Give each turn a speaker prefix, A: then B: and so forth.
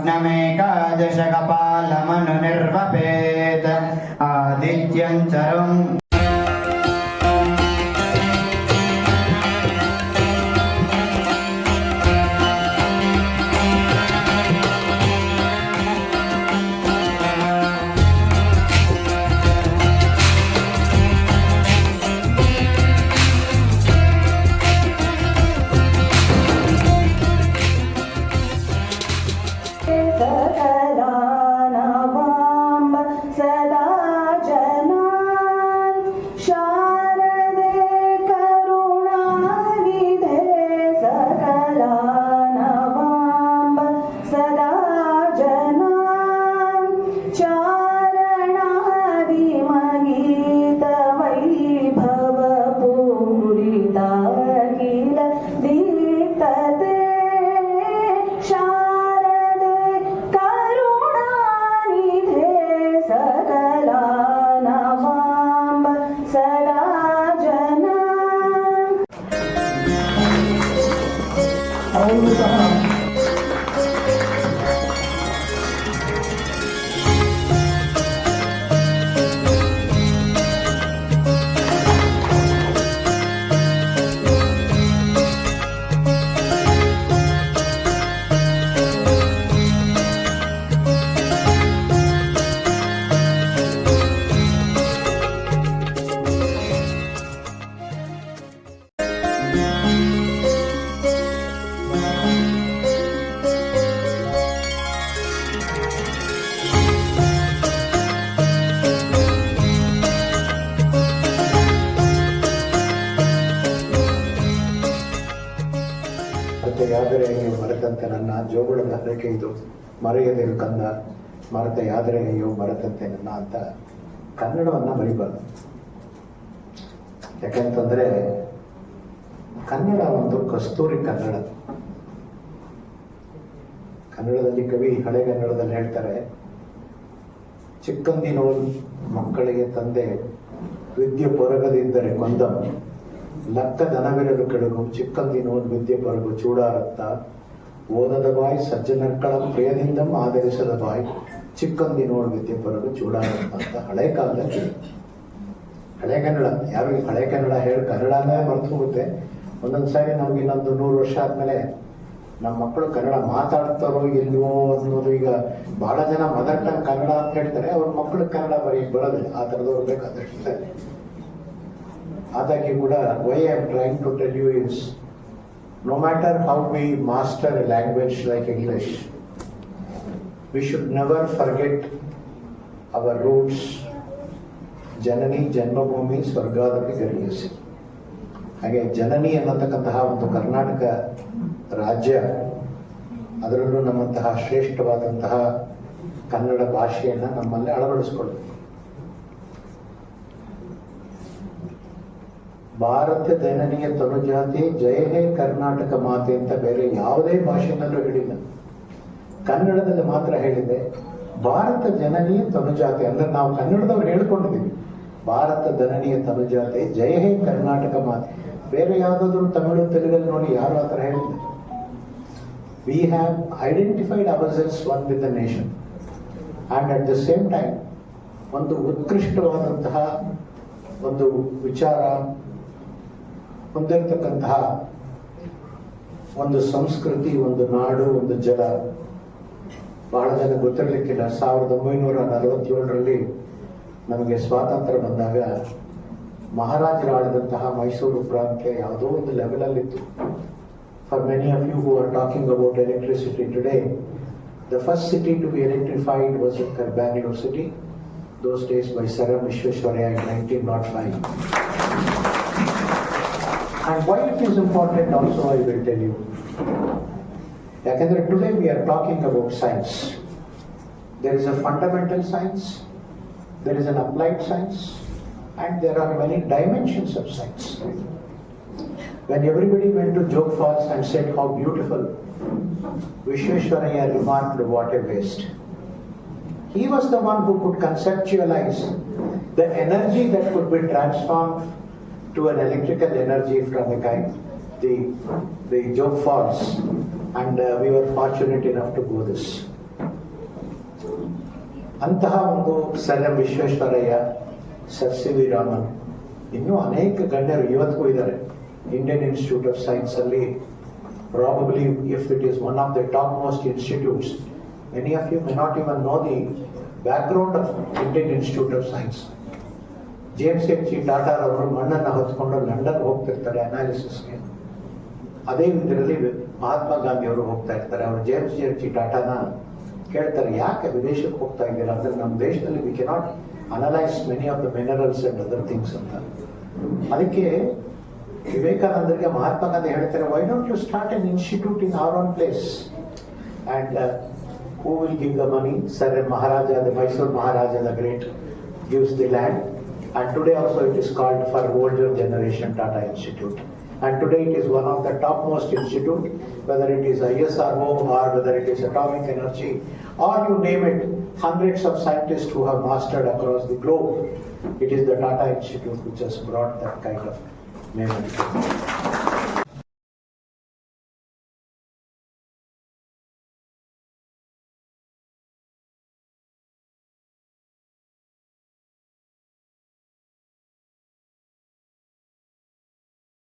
A: लग्नमेकादशकपालमनुनिर्वपेत् आदित्यं चरुम्
B: ಯಾದರೆ ಅಯ್ಯೋ ಮರೆತಂತೆ ನನ್ನ ಜೋಗುಳದ ಹರಕೆ ಇದು ಮರೆಯದಿರು ಕಂದ ಮರೆತ ಯಾದರೆ ಅಯ್ಯೋ ಮರೆತಂತೆ ನನ್ನ ಅಂತ ಕನ್ನಡವನ್ನ ಮರಿಬಾರ್ದು. ಯಾಕಂತಂದ್ರೆ ಕನ್ನಡ ಒಂದು ಕಸ್ತೂರಿ ಕನ್ನಡ. ಕನ್ನಡದಲ್ಲಿ ಕವಿ ಹಳೆಗನ್ನಡದಲ್ಲಿ ಹೇಳ್ತಾರೆ, ಚಿಕ್ಕಂದಿನೋಳು ಮಕ್ಕಳಿಗೆ ತಂದೆ ವಿದ್ಯೆ ಪೊರಗದಿದ್ದರೆ ಕೊಂದಂ ಲಕ್ಕ ದನವಿರಲು ಕೆಳಗು ಚಿಕ್ಕಂದಿನೋಳು ವಿದ್ಯೆ ಪೊರಗು ಚೂಡಾರತ್ತ ಓದದ ಬಾಯಿ ಸಜ್ಜನಕ್ಕಳ ಪ್ರಿಯದಿಂದಂ ಆಧರಿಸದ ಬಾಯಿ ಚಿಕ್ಕಂದಿನೋಳು ವಿದ್ಯೆ ಪೊರಗು ಚೂಡಾರತ್ತ ಅಂತ ಹಳೆ ಕಾಲದಲ್ಲಿ ಹಳೆಗನ್ನಡ. ಯಾರು ಹಳೆ ಕನ್ನಡ ಹೇಳಿ ಕನ್ನಡನೇ ಮರ್ತು ಹೋಗುತ್ತೆ. ಒಂದೊಂದ್ಸಾರಿ ನಮ್ಗೆ ಇನ್ನೊಂದು 100 ವರ್ಷ ಆದ್ಮೇಲೆ ನಮ್ಮ ಮಕ್ಕಳು ಕನ್ನಡ ಮಾತಾಡ್ತಾರೋ ಇಲ್ವೋ ಅನ್ನೋದು. ಈಗ ಬಹಳ ಜನ ಮದರ್ ಟಂಗ್ ಕನ್ನಡ ಅಂತ ಹೇಳ್ತಾರೆ, ಅವ್ರ ಮಕ್ಕಳು ಕನ್ನಡ ಬರೋದಿಲ್ಲ. ಆ ಥರದವ್ರು ಬೇಕಾದ್ರೆ ಆದಾಗ್ಯೂ ಕೂಡ why I am trying to tell you is, no matter how we master a language like English, we should never forget our roots. ಜನನಿ ಜನ್ಮಭೂಮಿ ಸ್ವರ್ಗಾದಪಿ ಗರಿಯಸಿ. ಹಾಗೆ ಜನನಿ ಅನ್ನತಕ್ಕಂತಹ ಒಂದು ಕರ್ನಾಟಕ ರಾಜ್ಯ, ಅದರಲ್ಲೂ ನಮ್ಮಂತಹ ಶ್ರೇಷ್ಠವಾದಂತಹ ಕನ್ನಡ ಭಾಷೆಯನ್ನು ನಮ್ಮಲ್ಲಿ ಅಳವಡಿಸಿಕೊಳ್ಳಬೇಕು. ಭಾರತ ಜನನಿಯ ತನುಜಾತಿ ಜಯ ಹೇ ಕರ್ನಾಟಕ ಮಾತೆ ಅಂತ ಬೇರೆ ಯಾವುದೇ ಭಾಷೆನಲ್ಲೂ ಹೇಳಿಲ್ಲ, ಕನ್ನಡದಲ್ಲಿ ಮಾತ್ರ ಹೇಳಿದೆ. ಭಾರತ ಜನನಿಯ ತನುಜಾತಿ ಅಂದ್ರೆ ನಾವು ಕನ್ನಡದವ್ರು ಹೇಳ್ಕೊಂಡಿದ್ದೀವಿ, ಭಾರತ ಜನನಿಯ ತನುಜಾತಿ ಜಯ ಹೇ ಕರ್ನಾಟಕ ಮಾತೆ. ಬೇರೆ ಯಾವುದಾದ್ರೂ ತಮಿಳು ತೆಲುಗಲ್ಲಿ ನೋಡಿ ಯಾರು ಆ ಥರ ಹೇಳಿಲ್ಲ. We have identified ಅವರ್ಸೆಲ್ಸ್ one with the nation and at the same time ಒಂದು ಉತ್ಕೃಷ್ಟವಾದಂತಹ ಒಂದು ವಿಚಾರ ಹೊಂದಿರತಕ್ಕಂತಹ ಒಂದು ಸಂಸ್ಕೃತಿ, ಒಂದು ನಾಡು, ಒಂದು ಜಲ. ಬಹಳ ಜನ ಗೊತ್ತಿರಲಿಕ್ಕಿಲ್ಲ, 1947ರಲ್ಲಿ ನಮಗೆ ಸ್ವಾತಂತ್ರ್ಯ ಬಂದಾಗ ಮಹಾರಾಜರು ಆಳಿದಂತಹ ಮೈಸೂರು ಪ್ರಾಂತ್ಯ ಯಾವುದೋ ಒಂದು ಲೆವೆಲಲ್ಲಿತ್ತು. For many of you who are talking about electricity today, the first city to be electrified was Bangalore city, those days by Sir M Visvesvaraya in 1905. And why it is important also I will tell you. Yakandre today we are talking about science. There is a fundamental science, there is an applied science, and there are many dimensions of science. When everybody went to Jog Falls and said how beautiful, Vishweshwaraya remarked, what a waste. He was the one who could conceptualize the energy that could be transformed to an electrical energy from the Jog Falls, and we were fortunate enough to go this. ಅಂತಹ ಒಂದು sir M Visvesvaraya, sir C V Raman, ಇನ್ನೂ ಅನೇಕ ಗಣ್ಯರು ಇವತ್ತಿಗೂ ಇದ್ದಾರೆ. Indian Institute of Science ಅಲ್ಲಿ probably if it is one of the top most institutes, many of you may not even know the background of Indian Institute of Science. Jamsetji Tata ಅವರು ಮಣ್ಣನ್ನು ಹೊತ್ಕೊಂಡು London ಹೋಗ್ತಿರ್ತಾರೆ ಅನಾಲಿಸಿಸ್ಗೆ. ಅದೇ ಇದರಲ್ಲಿ ಮಹಾತ್ಮ ಗಾಂಧಿ ಅವರು ಹೋಗ್ತಾ ಇರ್ತಾರೆ. ಅವರು ಜೇಮ್ಸ್ ಎಚ್ ಜಿ ಟಾಟಾನ ಕೇಳ್ತಾರೆ, ಯಾಕೆ ವಿದೇಶಕ್ಕೆ ಹೋಗ್ತಾ ಇದ್ದೀರಾ ಅಂದ್ರೆ, ನಮ್ಮ ದೇಶದಲ್ಲಿ we cannot analyse many of the minerals and other things ಅಂತ. ಅದಕ್ಕೆ ವಿವೇಕಾನಂದರಿಗೆ ಮಹಾತ್ಮ ಗಾಂಧಿ ಹೇಳ್ತಾರೆ, why don't you start an institute in our own place and who will give the money? Sir Maharaja, the Mysore Maharaja the great gives the land, and today also it is called for older generation Tata Institute, and today it is one of the topmost institute, whether it is ISRO or whether it is atomic energy or you name it, hundreds of scientists who have mastered across the globe. It is the Tata Institute which has brought that kind of name.